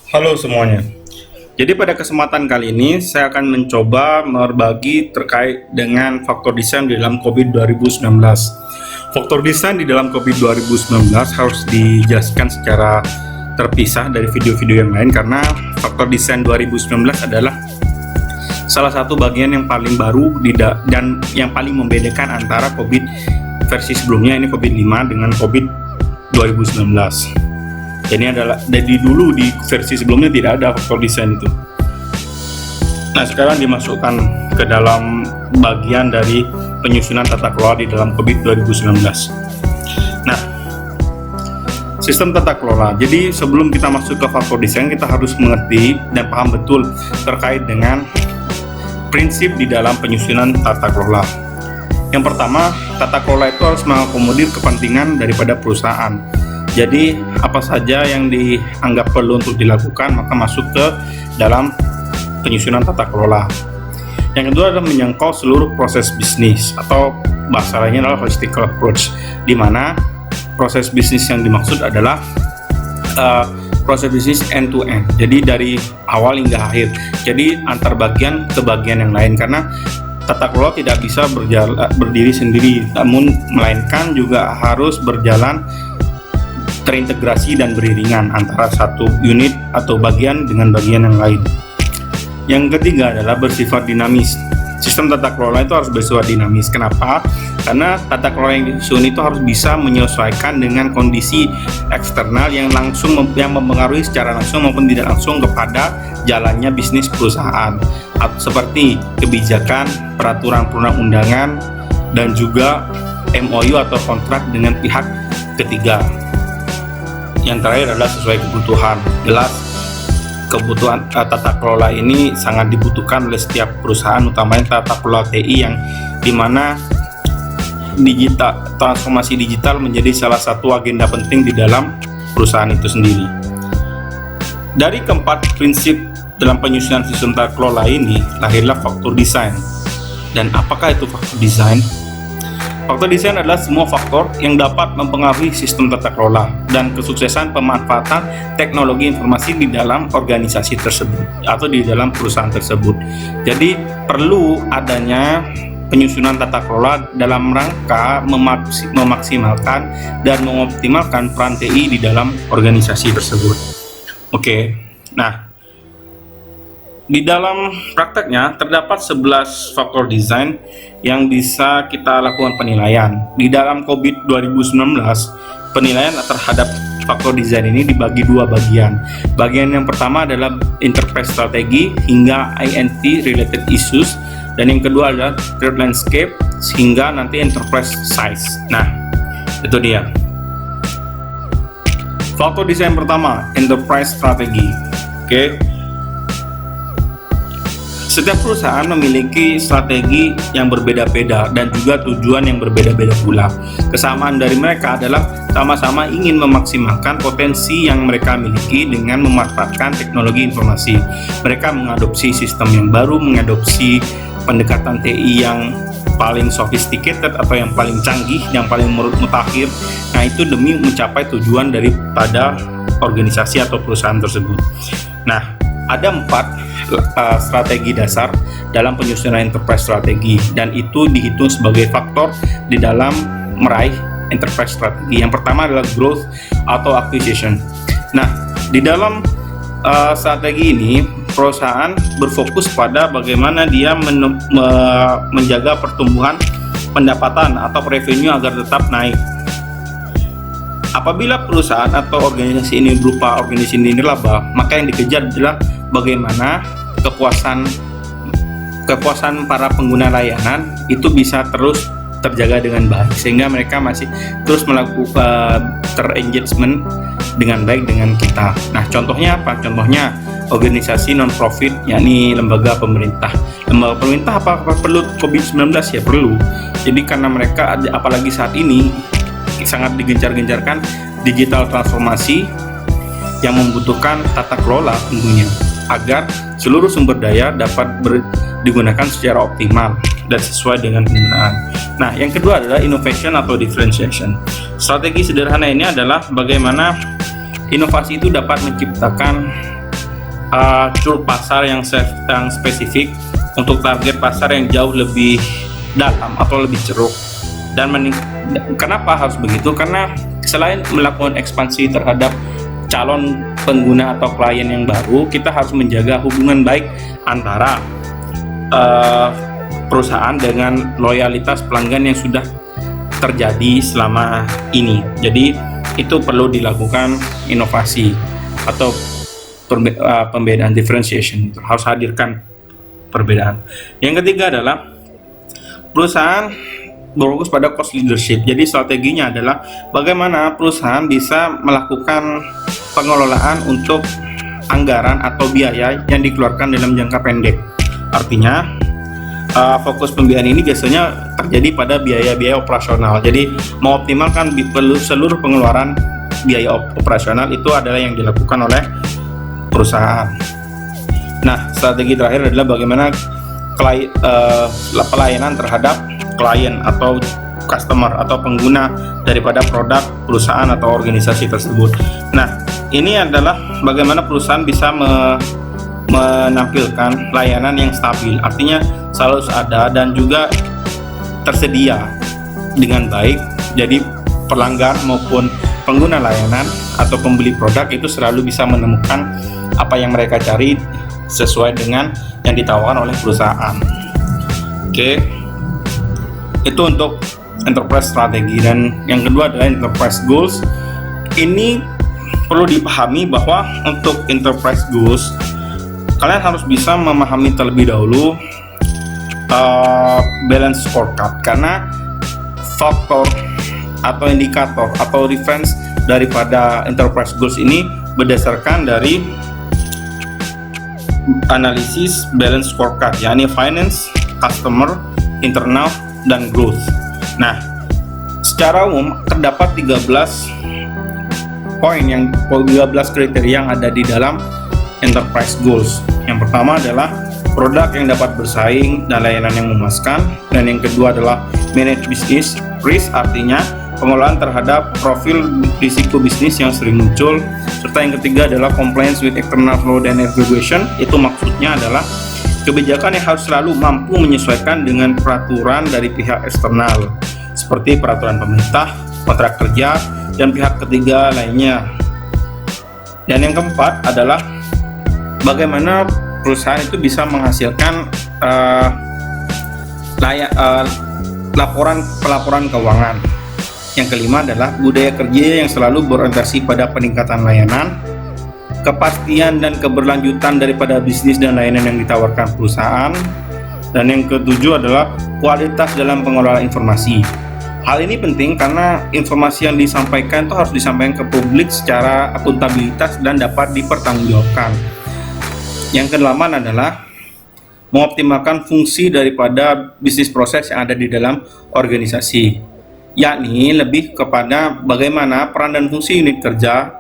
Halo semuanya. Jadi pada kesempatan kali ini saya akan mencoba berbagi terkait dengan faktor desain di dalam COVID 2019. Faktor desain di dalam COVID 2019 harus dijelaskan secara terpisah dari video-video yang lain karena faktor desain 2019 adalah salah satu bagian yang paling baru dan yang paling membedakan antara COVID versi sebelumnya, ini COVID 5 dengan COVID 2019. Ini adalah dari dulu di versi sebelumnya tidak ada faktor desain itu. Nah, sekarang dimasukkan ke dalam bagian dari penyusunan tata kelola di dalam COVID 2019. Nah, sistem tata kelola. Jadi sebelum kita masuk ke faktor desain, kita harus mengerti dan paham betul terkait dengan prinsip di dalam penyusunan tata kelola. Yang pertama, tata kelola itu harus mengakomodir kepentingan daripada perusahaan. Jadi apa saja yang dianggap perlu untuk dilakukan maka masuk ke dalam penyusunan tata kelola. Yang kedua adalah menjangkau seluruh proses bisnis atau bahasa lainnya adalah holistical approach, di mana proses bisnis yang dimaksud adalah proses bisnis end to end. Jadi dari awal hingga akhir. Jadi antar bagian ke bagian yang lain, karena tata kelola tidak bisa berdiri sendiri, namun melainkan juga harus berjalan terintegrasi dan beriringan antara satu unit atau bagian dengan bagian yang lain. Yang ketiga adalah bersifat dinamis. Sistem tata kelola itu harus bersifat dinamis. Kenapa? Karena tata kelola yang disusun itu harus bisa menyesuaikan dengan kondisi eksternal yang mempengaruhi secara langsung maupun tidak langsung kepada jalannya bisnis perusahaan, seperti kebijakan, peraturan perundang-undangan, dan juga MOU atau kontrak dengan pihak ketiga. Yang terakhir adalah sesuai kebutuhan. Jelas kebutuhan tata kelola ini sangat dibutuhkan oleh setiap perusahaan, utamanya tata kelola TI yang dimana transformasi digital menjadi salah satu agenda penting di dalam perusahaan itu sendiri. Dari keempat prinsip dalam penyusunan sistem tata kelola ini lahirlah faktor desain. Dan apakah itu faktor desain? Faktor desain adalah semua faktor yang dapat mempengaruhi sistem tata kelola dan kesuksesan pemanfaatan teknologi informasi di dalam organisasi tersebut atau di dalam perusahaan tersebut. Jadi perlu adanya penyusunan tata kelola dalam rangka memaksimalkan dan mengoptimalkan peran TI di dalam organisasi tersebut. Oke. Nah, di dalam prakteknya terdapat 11 faktor desain yang bisa kita lakukan penilaian. Di dalam COVID 2019, penilaian terhadap faktor desain ini dibagi dua bagian. Bagian yang pertama adalah enterprise strategi hingga INT related issues, dan yang kedua adalah trade landscape hingga nanti enterprise size. Nah, itu dia. Faktor desain pertama, enterprise strategi. Oke. Setiap perusahaan memiliki strategi yang berbeda-beda dan juga tujuan yang berbeda-beda pula. Kesamaan dari mereka adalah sama-sama ingin memaksimalkan potensi yang mereka miliki dengan memanfaatkan teknologi informasi. Mereka mengadopsi sistem yang baru, mengadopsi pendekatan TI yang paling sophisticated atau yang paling canggih, yang paling mutakhir. Nah, itu demi mencapai tujuan daripada organisasi atau perusahaan tersebut. Nah, ada 4 strategi dasar dalam penyusunan enterprise strategi, dan itu dihitung sebagai faktor di dalam meraih enterprise strategi. Yang pertama adalah growth atau acquisition. Nah, di dalam strategi ini perusahaan berfokus pada bagaimana dia menjaga pertumbuhan pendapatan atau revenue agar tetap naik. Apabila perusahaan atau organisasi ini berupa organisasi nirlaba, maka yang dikejar adalah bagaimana kepuasan para pengguna layanan itu bisa terus terjaga dengan baik, sehingga mereka masih terus melakukan terengagement dengan baik dengan kita. Nah, contohnya apa? Contohnya organisasi non-profit, yakni lembaga pemerintah. Lembaga pemerintah apakah perlu COVID-19? Ya perlu. Jadi karena mereka apalagi saat ini sangat digencar-gencarkan digital transformasi yang membutuhkan tata kelola tentunya, agar seluruh sumber daya dapat digunakan secara optimal dan sesuai dengan penggunaan. Nah, yang kedua adalah innovation atau differentiation. Strategi sederhana ini adalah bagaimana inovasi itu dapat menciptakan curug pasar yang spesifik untuk target pasar yang jauh lebih dalam atau lebih ceruk. Dan kenapa harus begitu? Karena selain melakukan ekspansi terhadap calon pengguna atau klien yang baru, kita harus menjaga hubungan baik antara perusahaan dengan loyalitas pelanggan yang sudah terjadi selama ini. Jadi itu perlu dilakukan inovasi atau pembedaan, differentiation. Harus hadirkan perbedaan. Yang ketiga adalah perusahaan berfokus pada cost leadership. Jadi strateginya adalah bagaimana perusahaan bisa melakukan pengelolaan untuk anggaran atau biaya yang dikeluarkan dalam jangka pendek. Artinya fokus pembiayaan ini biasanya terjadi pada biaya-biaya operasional. Jadi mengoptimalkan seluruh pengeluaran biaya operasional itu adalah yang dilakukan oleh perusahaan. Nah, strategi terakhir adalah bagaimana pelayanan terhadap klien atau customer atau pengguna daripada produk perusahaan atau organisasi tersebut. Nah, ini adalah bagaimana perusahaan bisa menampilkan layanan yang stabil, artinya selalu ada dan juga tersedia dengan baik. Jadi pelanggan maupun pengguna layanan atau pembeli produk itu selalu bisa menemukan apa yang mereka cari sesuai dengan yang ditawarkan oleh perusahaan. Oke, itu untuk enterprise strategi. Dan yang kedua adalah enterprise goals. Ini perlu dipahami bahwa untuk enterprise goals kalian harus bisa memahami terlebih dahulu balance scorecard, karena faktor atau indikator atau reference daripada enterprise goals ini berdasarkan dari analisis balance scorecard, yakni finance, customer, internal, dan growth. Nah, secara umum terdapat 13 kriteria yang ada di dalam enterprise goals. Yang pertama adalah produk yang dapat bersaing dan layanan yang memuaskan, dan yang kedua adalah manage business risk, artinya pengelolaan terhadap profil risiko bisnis yang sering muncul, serta yang ketiga adalah compliance with external law dan regulation. Itu maksudnya adalah kebijakan yang harus selalu mampu menyesuaikan dengan peraturan dari pihak eksternal seperti peraturan pemerintah, kontrak kerja, dan pihak ketiga lainnya. Dan yang keempat adalah bagaimana perusahaan itu bisa menghasilkan pelaporan keuangan. Yang kelima adalah budaya kerja yang selalu berorientasi pada peningkatan layanan, kepastian dan keberlanjutan daripada bisnis dan layanan yang ditawarkan perusahaan. Dan yang ketujuh adalah kualitas dalam pengelolaan informasi. Hal ini penting karena informasi yang disampaikan itu harus disampaikan ke publik secara akuntabilitas dan dapat dipertanggungjawabkan. Yang kedelapan adalah mengoptimalkan fungsi daripada bisnis proses yang ada di dalam organisasi, yakni lebih kepada bagaimana peran dan fungsi unit kerja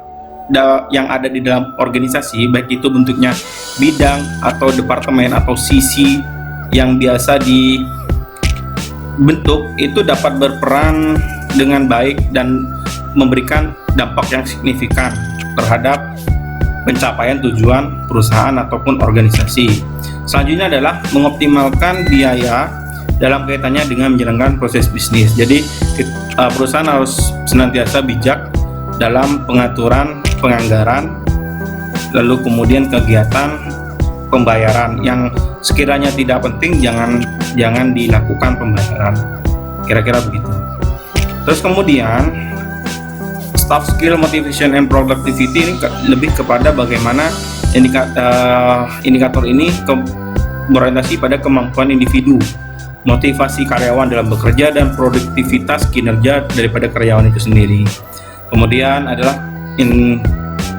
yang ada di dalam organisasi, baik itu bentuknya bidang atau departemen atau sisi yang biasa dibentuk, itu dapat berperan dengan baik dan memberikan dampak yang signifikan terhadap pencapaian tujuan perusahaan ataupun organisasi. Selanjutnya adalah mengoptimalkan biaya dalam kaitannya dengan menjalankan proses bisnis. Jadi perusahaan harus senantiasa bijak dalam pengaturan penganggaran, lalu kemudian kegiatan pembayaran yang sekiranya tidak penting jangan dilakukan pembayaran. Kira-kira begitu. Terus kemudian staff skill, motivation, and productivity ini lebih kepada bagaimana indikator ini berorientasi pada kemampuan individu, motivasi karyawan dalam bekerja, dan produktivitas kinerja daripada karyawan itu sendiri. Kemudian adalah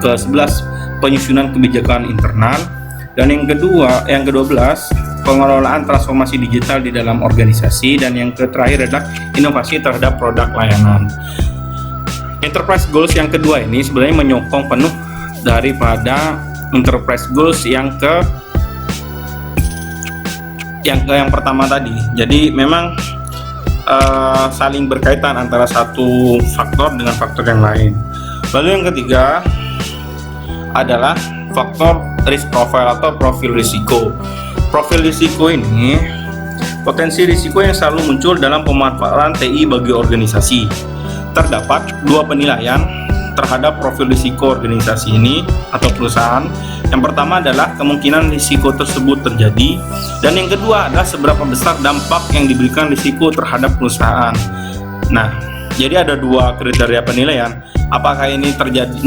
ke-11 penyusunan kebijakan internal, dan yang ke-12 pengelolaan transformasi digital di dalam organisasi, dan yang terakhir adalah inovasi terhadap produk layanan. Enterprise goals yang kedua ini sebenarnya menyokong penuh daripada enterprise goals yang pertama tadi. Jadi memang saling berkaitan antara satu faktor dengan faktor yang lain. Lalu yang ketiga adalah faktor risk profile atau profil risiko. Profil risiko ini potensi risiko yang selalu muncul dalam pemanfaatan TI bagi organisasi. Terdapat dua penilaian terhadap profil risiko organisasi ini atau perusahaan. Yang pertama adalah kemungkinan risiko tersebut terjadi, dan yang kedua adalah seberapa besar dampak yang diberikan risiko terhadap perusahaan. Nah, jadi ada dua kriteria penilaian. Apakah ini terjadi,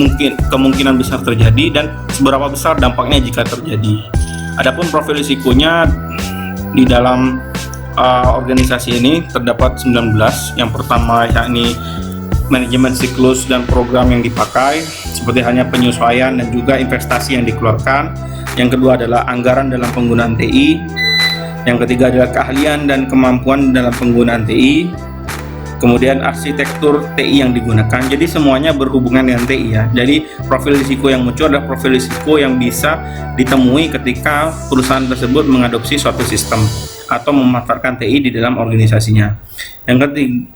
kemungkinan besar terjadi, dan seberapa besar dampaknya jika terjadi. Adapun profil risikonya di dalam organisasi ini terdapat 19. Yang pertama yakni manajemen siklus dan program yang dipakai, seperti hanya penyesuaian dan juga investasi yang dikeluarkan. Yang kedua adalah anggaran dalam penggunaan TI. Yang ketiga adalah keahlian dan kemampuan dalam penggunaan TI. Kemudian arsitektur TI yang digunakan. Jadi semuanya berhubungan dengan TI ya. Jadi profil risiko yang muncul adalah profil risiko yang bisa ditemui ketika perusahaan tersebut mengadopsi suatu sistem atau memanfaatkan TI di dalam organisasinya.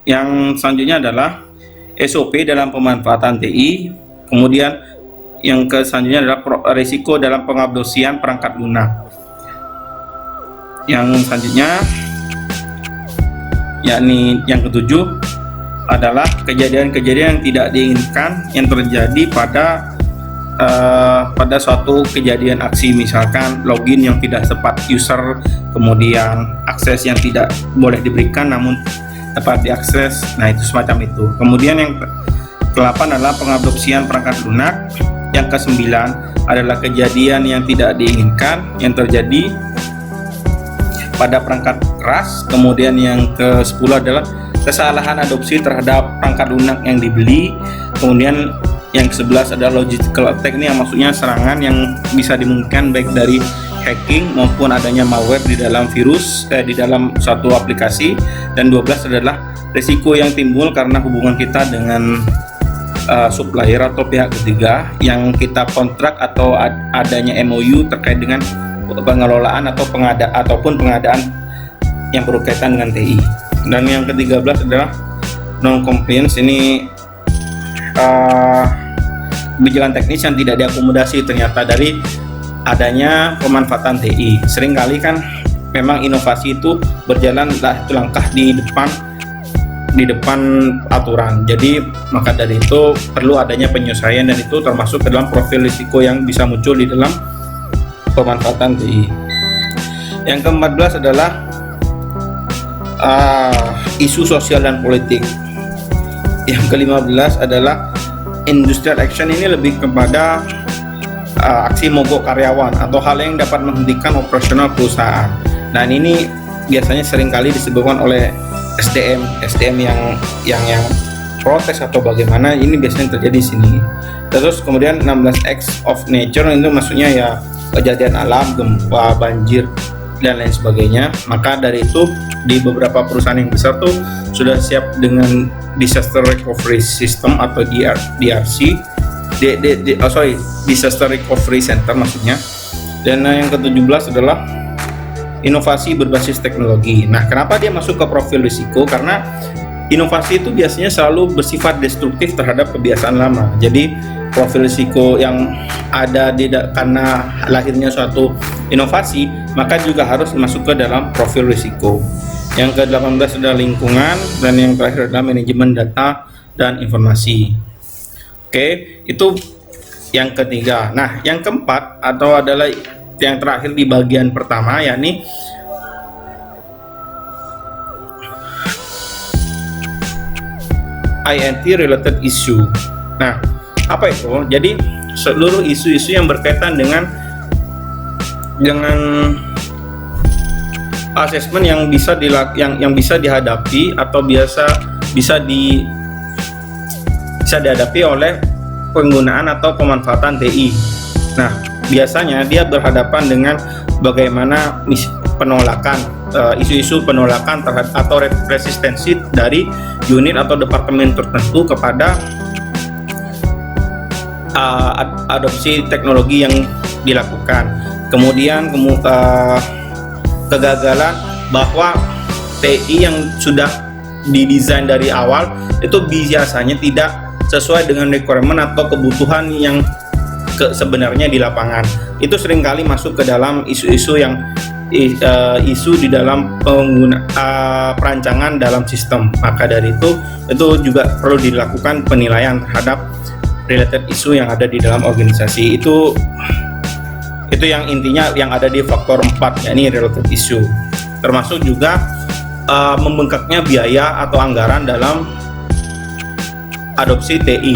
Yang selanjutnya adalah SOP dalam pemanfaatan TI. Kemudian yang selanjutnya adalah risiko dalam pengadopsian perangkat lunak. Yang selanjutnya yakni yang ketujuh adalah kejadian-kejadian yang tidak diinginkan yang terjadi pada suatu kejadian aksi, misalkan login yang tidak tepat user, kemudian akses yang tidak boleh diberikan namun dapat diakses. Nah, itu semacam itu. Kemudian yang ke-8 adalah pengadopsian perangkat lunak. Yang ke-9 adalah kejadian yang tidak diinginkan yang terjadi pada perangkat keras. Kemudian yang ke-10 adalah kesalahan adopsi terhadap perangkat lunak yang dibeli. Kemudian yang ke-11 adalah logistical attack, ini yang maksudnya serangan yang bisa dimungkinkan baik dari hacking maupun adanya malware di dalam di dalam suatu aplikasi. Dan 12 adalah risiko yang timbul karena hubungan kita dengan supplier atau pihak ketiga yang kita kontrak atau adanya MOU terkait dengan pengelolaan atau pengadaan yang berkaitan dengan TI. Dan yang ke-13 adalah non compliance, ini kebijakan teknis yang tidak diakomodasi ternyata dari adanya pemanfaatan TI. Seringkali kan memang inovasi itu berjalan langkah di depan aturan. Jadi maka dari itu perlu adanya penyesuaian, dan itu termasuk ke dalam profil risiko yang bisa muncul di dalam pemanfaatan TI. Yang ke-14 adalah isu sosial dan politik. Yang ke-15 adalah industrial action, ini lebih kepada aksi mogok karyawan atau hal yang dapat menghentikan operasional perusahaan. Nah, ini biasanya seringkali disebabkan oleh SDM yang protes atau bagaimana, ini biasanya terjadi di sini. Terus kemudian 16 acts of nature, itu maksudnya ya kejadian alam, gempa, banjir dan lain sebagainya. Maka dari itu di beberapa perusahaan yang besar tuh sudah siap dengan disaster recovery system atau DRC, disaster recovery center maksudnya. Dan yang ke-17 adalah inovasi berbasis teknologi. Nah, kenapa dia masuk ke profil risiko? Karena inovasi itu biasanya selalu bersifat destruktif terhadap kebiasaan lama. Jadi profil risiko yang ada karena lahirnya suatu inovasi, maka juga harus masuk ke dalam profil risiko. Yang ke-18 adalah lingkungan, dan yang terakhir adalah manajemen data dan informasi. Oke, itu yang ketiga. Nah, yang keempat atau adalah yang terakhir di bagian pertama, yakni INT related issue. Nah, apa itu? Jadi seluruh isu-isu yang berkaitan dengan asesmen yang bisa dihadapi atau bisa dihadapi oleh penggunaan atau pemanfaatan TI. Nah, biasanya dia berhadapan dengan bagaimana penolakan, isu-isu penolakan terhadap atau resistensi dari unit atau departemen tertentu kepada adopsi teknologi yang dilakukan. Kemudian kegagalan bahwa TI yang sudah didesain dari awal itu biasanya tidak sesuai dengan requirement atau kebutuhan yang sebenarnya di lapangan. Itu seringkali masuk ke dalam isu-isu yang isu di dalam perancangan dalam sistem. Maka dari itu juga perlu dilakukan penilaian terhadap related isu yang ada di dalam organisasi. Itu yang intinya yang ada di faktor 4, yakni related issue. Termasuk juga membengkaknya biaya atau anggaran dalam adopsi TI,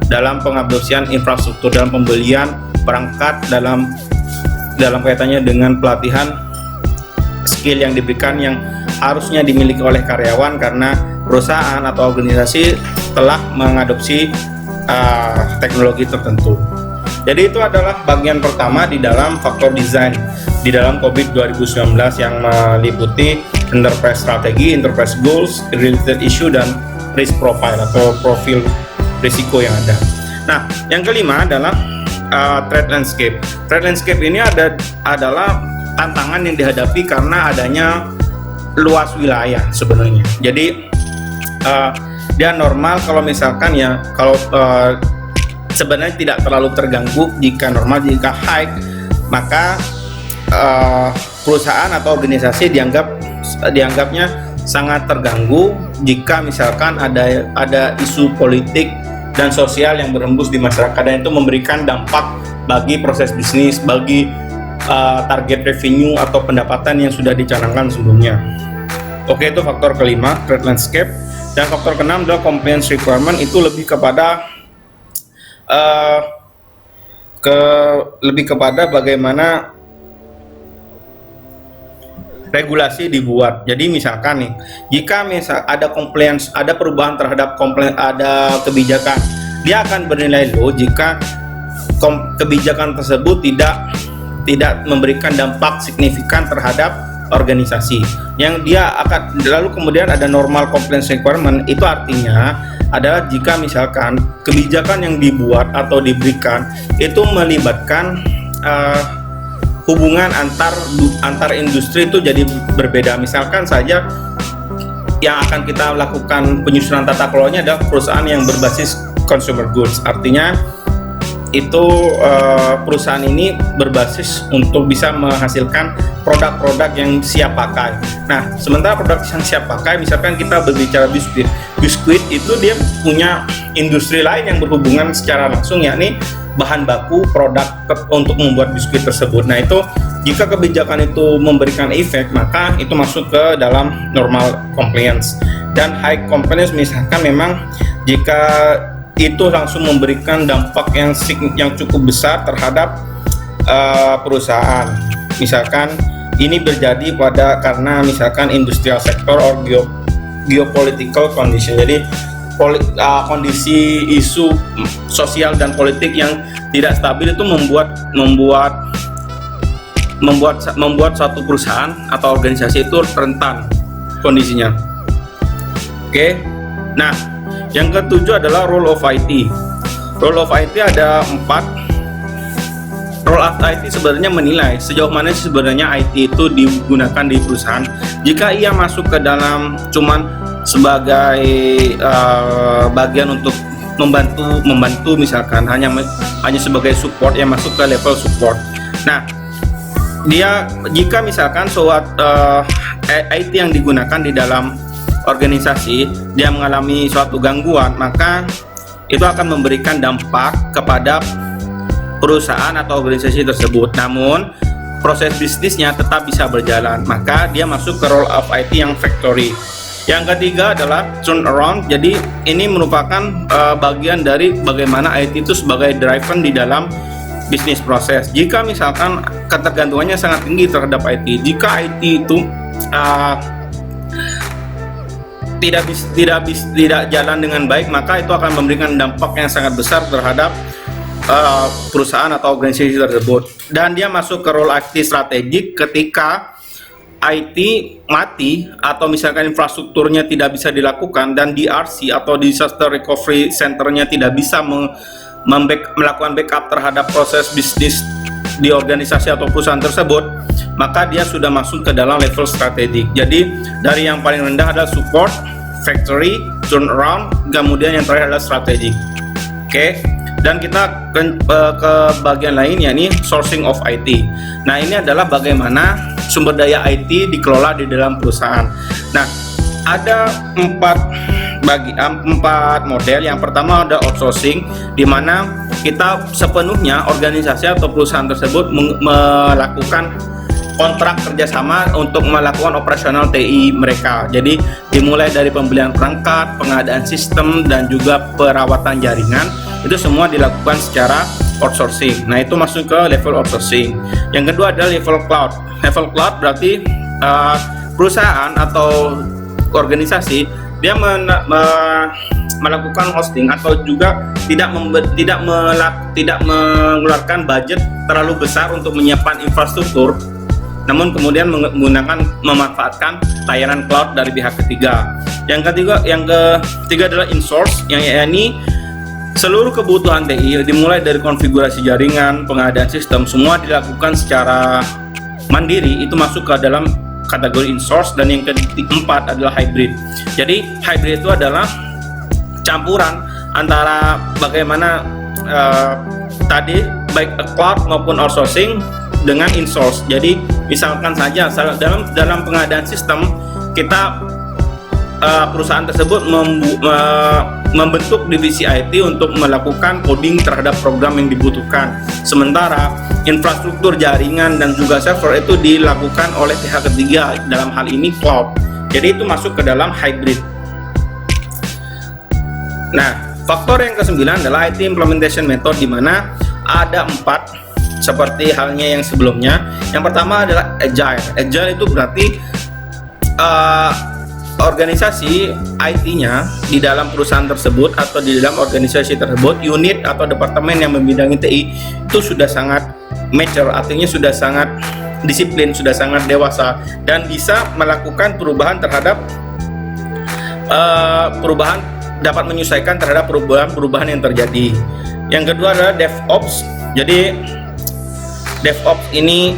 dalam pengadopsian infrastruktur, dalam pembelian perangkat, dalam kaitannya dengan pelatihan skill yang diberikan yang harusnya dimiliki oleh karyawan karena perusahaan atau organisasi telah mengadopsi teknologi tertentu. Jadi itu adalah bagian pertama di dalam faktor desain di dalam COVID 2019 yang meliputi enterprise strategi, enterprise goals, related issue, dan risk profile atau profil risiko yang ada. Nah, yang kelima adalah threat landscape. Threat landscape ini adalah tantangan yang dihadapi karena adanya luas wilayah sebenarnya. Jadi dia normal kalau misalkan sebenarnya tidak terlalu terganggu. Jika normal, jika high, maka perusahaan atau organisasi dianggapnya sangat terganggu jika misalkan ada isu politik dan sosial yang berhembus di masyarakat, dan itu memberikan dampak bagi proses bisnis, bagi target revenue atau pendapatan yang sudah dicanangkan sebelumnya. Oke, itu faktor kelima, threat landscape. Dan faktor keenam adalah compliance requirement. Itu lebih kepada bagaimana regulasi dibuat. Jadi misalkan nih, jika ada compliance, ada perubahan terhadap ada kebijakan, dia akan bernilai low jika kebijakan tersebut tidak memberikan dampak signifikan terhadap organisasi. Yang dia akan lalu kemudian ada normal compliance requirement. Itu artinya adalah jika misalkan kebijakan yang dibuat atau diberikan itu melibatkan hubungan antar industri itu jadi berbeda. Misalkan saja yang akan kita lakukan penyusunan tata kelolanya adalah perusahaan yang berbasis consumer goods, artinya itu perusahaan ini berbasis untuk bisa menghasilkan produk-produk yang siap pakai. Nah, sementara produk yang siap pakai, misalkan kita berbicara biskuit itu dia punya industri lain yang berhubungan secara langsung, yakni bahan baku produk untuk membuat biskuit tersebut. Nah, itu jika kebijakan itu memberikan efek, maka itu masuk ke dalam normal compliance. Dan high compliance misalkan memang jika itu langsung memberikan dampak yang cukup besar terhadap perusahaan. Misalkan ini terjadi karena misalkan industrial sector or geopolitical condition. Jadi kondisi isu sosial dan politik yang tidak stabil itu membuat suatu perusahaan atau organisasi itu rentan kondisinya. Oke. Nah, yang ketujuh adalah role of IT. Role of IT ada 4. Role of IT sebenarnya menilai sejauh mana sebenarnya IT itu digunakan di perusahaan. Jika ia masuk ke dalam cuman sebagai bagian untuk membantu misalkan hanya sebagai support, yang masuk ke level support. Nah, jika misalkan IT yang digunakan di dalam organisasi dia mengalami suatu gangguan, maka itu akan memberikan dampak kepada perusahaan atau organisasi tersebut. Namun proses bisnisnya tetap bisa berjalan, maka dia masuk ke role of IT yang factory. Yang ketiga adalah turnaround. Jadi ini merupakan bagian dari bagaimana IT itu sebagai driver di dalam bisnis proses. Jika misalkan ketergantungannya sangat tinggi terhadap IT, jika IT itu tidak jalan dengan baik, maka itu akan memberikan dampak yang sangat besar terhadap perusahaan atau organisasi tersebut. Dan dia masuk ke role IT strategik ketika IT mati atau misalkan infrastrukturnya tidak bisa dilakukan dan DRC atau Disaster Recovery Centernya tidak bisa melakukan backup terhadap proses bisnis di organisasi atau perusahaan tersebut, maka dia sudah masuk ke dalam level strategik. Jadi dari yang paling rendah adalah support, factory, turnaround, kemudian yang terakhir adalah strategik. Oke. Dan kita ke bagian lain, yakni sourcing of IT. Nah, ini adalah bagaimana sumber daya IT dikelola di dalam perusahaan. Nah, ada empat model. Yang pertama ada outsourcing, di mana kita sepenuhnya organisasi atau perusahaan tersebut melakukan kontrak kerjasama untuk melakukan operasional TI mereka. Jadi dimulai dari pembelian perangkat, pengadaan sistem, dan juga perawatan jaringan, itu semua dilakukan secara outsourcing. Nah, itu masuk ke level outsourcing. Yang kedua adalah level cloud. Level cloud berarti perusahaan atau organisasi dia melakukan hosting atau juga tidak mengeluarkan budget terlalu besar untuk menyiapkan infrastruktur, namun kemudian memanfaatkan layanan cloud dari pihak ketiga. Yang ketiga adalah insource, yang ini seluruh kebutuhan TI dimulai dari konfigurasi jaringan, pengadaan sistem, semua dilakukan secara mandiri, itu masuk ke dalam kategori insource. Dan yang keempat adalah hybrid. Jadi hybrid itu adalah campuran antara bagaimana tadi baik cloud maupun outsourcing dengan insource. Jadi misalkan saja dalam pengadaan sistem kita perusahaan tersebut membentuk divisi IT untuk melakukan coding terhadap program yang dibutuhkan, sementara infrastruktur jaringan dan juga server itu dilakukan oleh pihak ketiga, dalam hal ini cloud. Jadi itu masuk ke dalam hybrid. Nah, faktor yang ke-9 adalah IT implementation method, di mana ada 4 seperti halnya yang sebelumnya. Yang pertama adalah agile. Agile itu berarti organisasi IT-nya di dalam perusahaan tersebut atau di dalam organisasi tersebut, unit atau departemen yang membidangi TI itu sudah sangat mature, artinya sudah sangat disiplin, sudah sangat dewasa, dan bisa melakukan perubahan terhadap dapat menyesuaikan terhadap perubahan yang terjadi. Yang kedua adalah DevOps. Jadi DevOps ini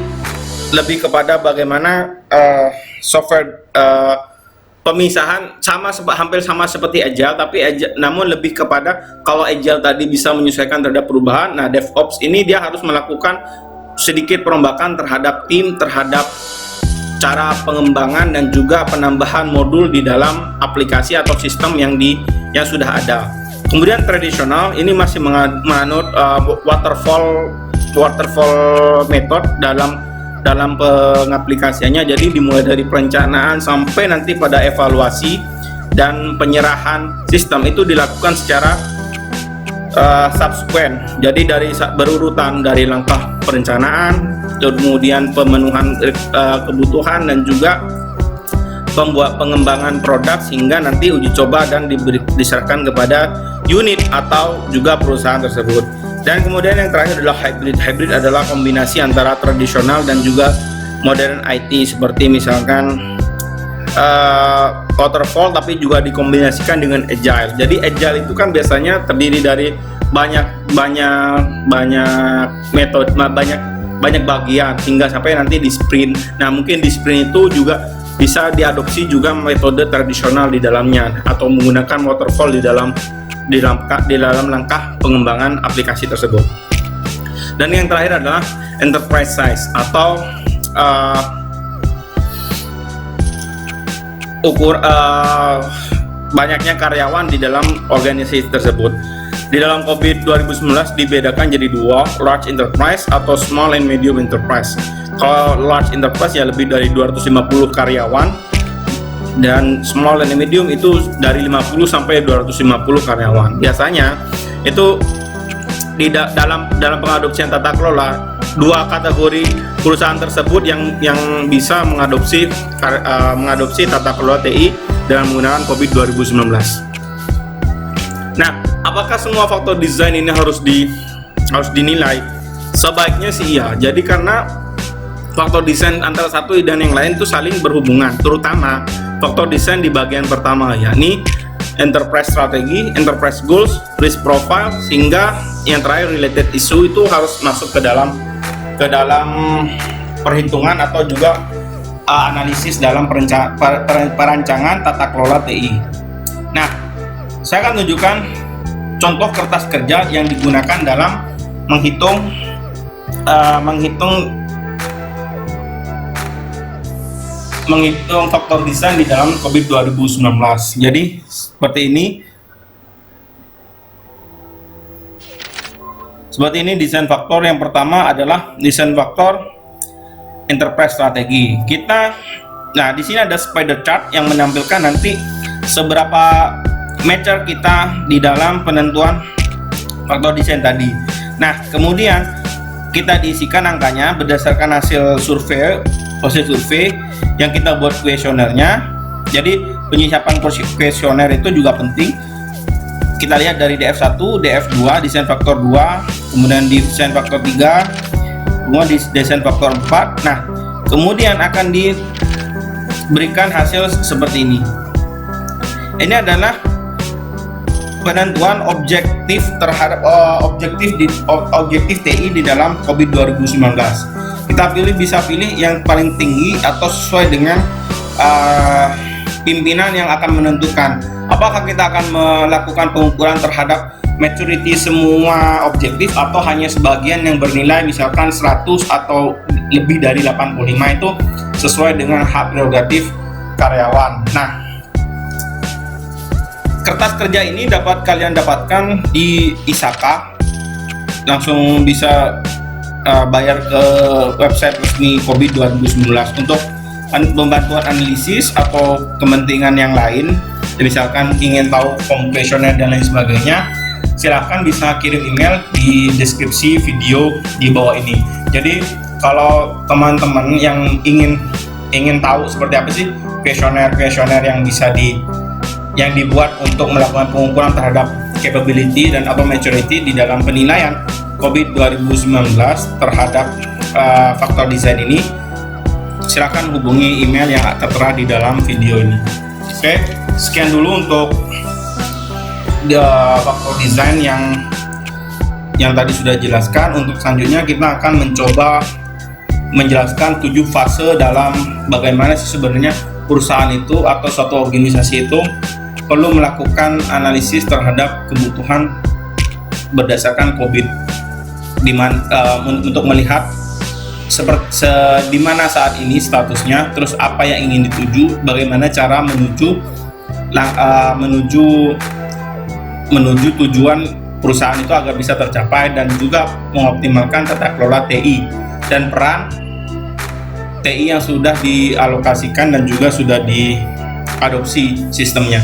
lebih kepada bagaimana software pemisahan hampir sama seperti Agile, tapi namun lebih kepada kalau Agile tadi bisa menyesuaikan terhadap perubahan, nah DevOps ini dia harus melakukan sedikit perombakan terhadap tim, terhadap cara pengembangan dan juga penambahan modul di dalam aplikasi atau sistem yang sudah ada. Kemudian tradisional ini masih menganut waterfall method dalam pengaplikasiannya. Jadi dimulai dari perencanaan sampai nanti pada evaluasi dan penyerahan sistem itu dilakukan secara subsequent. Jadi dari berurutan dari langkah perencanaan, kemudian pemenuhan kebutuhan, dan juga pengembangan produk hingga nanti uji coba dan diserahkan kepada unit atau juga perusahaan tersebut. Dan kemudian yang terakhir adalah hybrid. Hybrid adalah kombinasi antara tradisional dan juga modern IT, seperti misalkan waterfall tapi juga dikombinasikan dengan agile. Jadi agile itu kan biasanya terdiri dari banyak metode, banyak bagian hingga sampai nanti di sprint. Nah, mungkin di sprint itu juga bisa diadopsi juga metode tradisional di dalamnya, atau menggunakan waterfall di dalam langkah pengembangan aplikasi tersebut. Dan yang terakhir adalah enterprise size, atau banyaknya karyawan di dalam organisasi tersebut. Di dalam COVID 2019 dibedakan jadi dua, large enterprise atau small and medium enterprise. Kalau large enterprise ya lebih dari 250 karyawan, dan small and medium itu dari 50 sampai 250 karyawan. Biasanya itu dalam pengadopsian tata kelola, dua kategori perusahaan tersebut yang bisa mengadopsi tata kelola TI dengan menggunakan COVID 2019. Nah, apakah semua faktor desain ini harus dinilai? Sebaiknya sih iya. Jadi karena faktor desain antara satu dan yang lain itu saling berhubungan, terutama faktor desain di bagian pertama, yakni enterprise strategi, enterprise goals, risk profile, sehingga yang terakhir related issue itu harus masuk ke dalam perhitungan atau juga analisis dalam perancangan tata kelola TI. Nah, saya akan tunjukkan contoh kertas kerja yang digunakan dalam menghitung faktor desain di dalam COVID 2019. Jadi seperti ini desain faktor. Yang pertama adalah desain faktor enterprise strategi. Nah di sini ada spider chart yang menampilkan nanti seberapa mature kita di dalam penentuan faktor desain tadi. Nah kemudian kita diisikan angkanya berdasarkan hasil survei yang kita buat kuesionernya. Jadi penyiapan kuesioner itu juga penting. Kita lihat dari DF1, DF2, desain faktor 2, kemudian desain faktor 3, kemudian desain faktor 4. Nah, kemudian akan diberikan hasil seperti ini. Ini adalah penentuan objektif terhadap objektif TI di dalam COVID 2019. Kita bisa pilih yang paling tinggi atau sesuai dengan pimpinan yang akan menentukan apakah kita akan melakukan pengukuran terhadap maturity semua objektif atau hanya sebagian yang bernilai misalkan 100 atau lebih dari 85. Itu sesuai dengan hak prerogatif karyawan. Nah, kertas kerja ini dapat kalian dapatkan di ISAKA, langsung bisa bayar ke website resmi COVID 2019 untuk pembantuan analisis atau kepentingan yang lain. Misalkan ingin tahu form kuesioner dan lain sebagainya, silahkan bisa kirim email di deskripsi video di bawah ini. Jadi kalau teman-teman yang ingin tahu seperti apa sih kuesioner yang bisa yang dibuat untuk melakukan pengukuran terhadap capability dan atau maturity di dalam penilaian COVID 2019 terhadap faktor desain ini, silakan hubungi email yang tertera di dalam video ini. Oke, sekian dulu untuk faktor desain yang tadi sudah jelaskan. Untuk selanjutnya kita akan mencoba menjelaskan 7 fase dalam bagaimana sih sebenarnya perusahaan itu atau suatu organisasi itu perlu melakukan analisis terhadap kebutuhan berdasarkan COVID, untuk melihat di mana saat ini statusnya, terus apa yang ingin dituju, bagaimana cara menuju tujuan perusahaan itu agar bisa tercapai, dan juga mengoptimalkan tata kelola TI dan peran TI yang sudah dialokasikan dan juga sudah diadopsi sistemnya.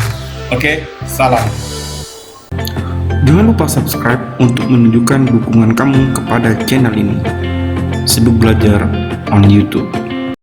Oke, salam. Jangan lupa subscribe untuk menunjukkan dukungan kamu kepada channel ini. Seduh Belajar on YouTube.